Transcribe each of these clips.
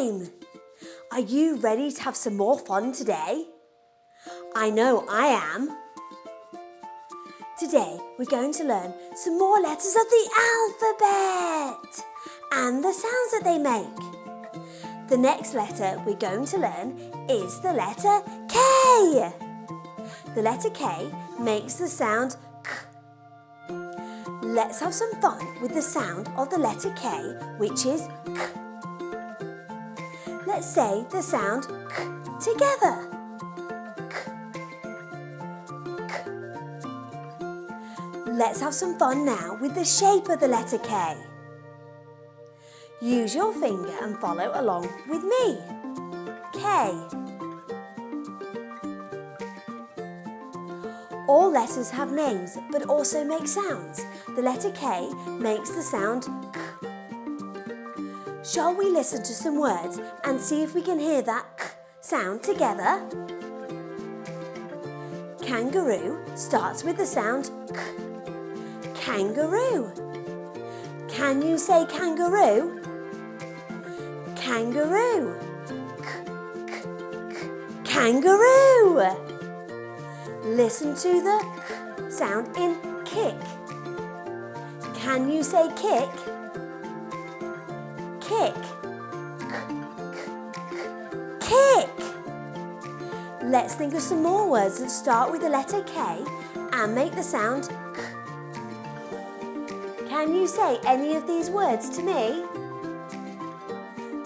time. Are you ready to have some more fun today? I know I am. Today we're going to learn some more letters of the alphabet and the sounds that they make. The next letter we're going to learn is the letter K. The letter K makes the sound K. Let's have some fun with the sound of the letter K, which is K. Let's say the sound K together. K. K. Let's have some fun now with the shape of the letter K. Use your finger and follow along with me. K. All letters have names but also make sounds. The letter K makes the sound K. Shall we listen to some words and see if we can hear that K sound together? Kangaroo starts with the sound K. Kangaroo. Can you say kangaroo? Kangaroo. K, k, k. Kangaroo. Listen to the K sound in kick. Can you say kick? Kick. K, k, k. Kick. Let's think of some more words that start with the letter K and make the sound K. Can you say any of these words to me?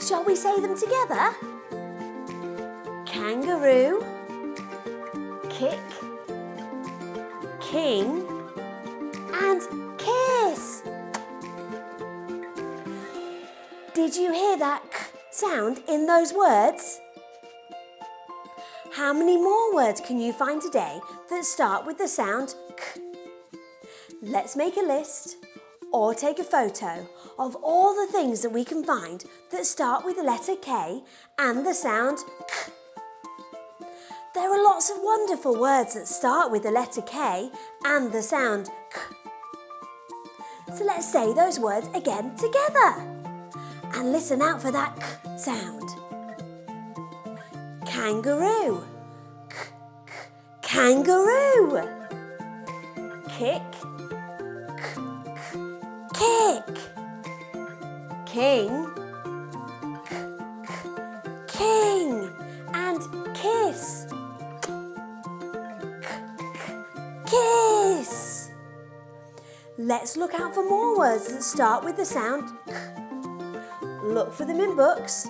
Shall we say them together? Kangaroo, kick, king, and kiss. Did you hear that K sound in those words? How many more words can you find today that start with the sound K? Let's make a list or take a photo of all the things that we can find that start with the letter K and the sound K. There are lots of wonderful words that start with the letter K and the sound K. So let's say those words again together and listen out for that K sound. Kangaroo, K, K, kangaroo. Kick, K, K, kick. King, K, K, king. And kiss, K, K, kiss. Let's look out for more words that start with the sound K. Look for them in books,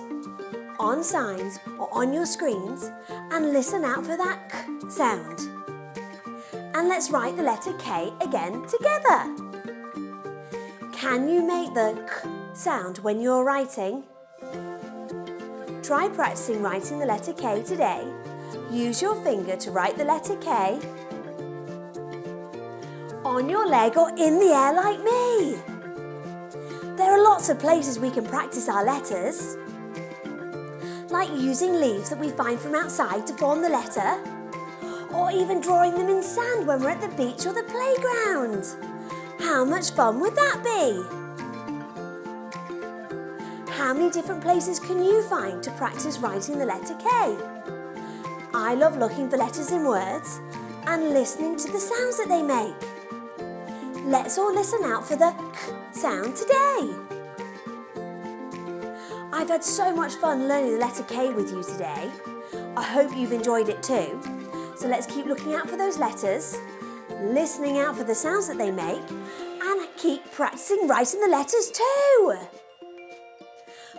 on signs or on your screens and listen out for that K sound. And let's write the letter K again together. Can you make the K sound when you're writing? Try practicing writing the letter K today. Use your finger to write the letter K on your leg or in the air like me. There are lots of places we can practice our letters, like using leaves that we find from outside to form the letter, or even drawing them in sand when we're at the beach or the playground. How much fun would that be? How many different places can you find to practice writing the letter K? I love looking for letters in words and listening to the sounds that they make. Let's all listen out for the K sound today. I've had so much fun learning the letter K with you today. I hope you've enjoyed it too. So let's keep looking out for those letters, listening out for the sounds that they make, and keep practicing writing the letters too.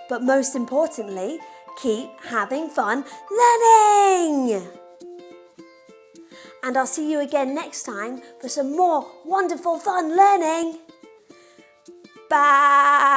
But most importantly, keep having fun learning. And I'll see you again next time for some more wonderful fun learning. Bye.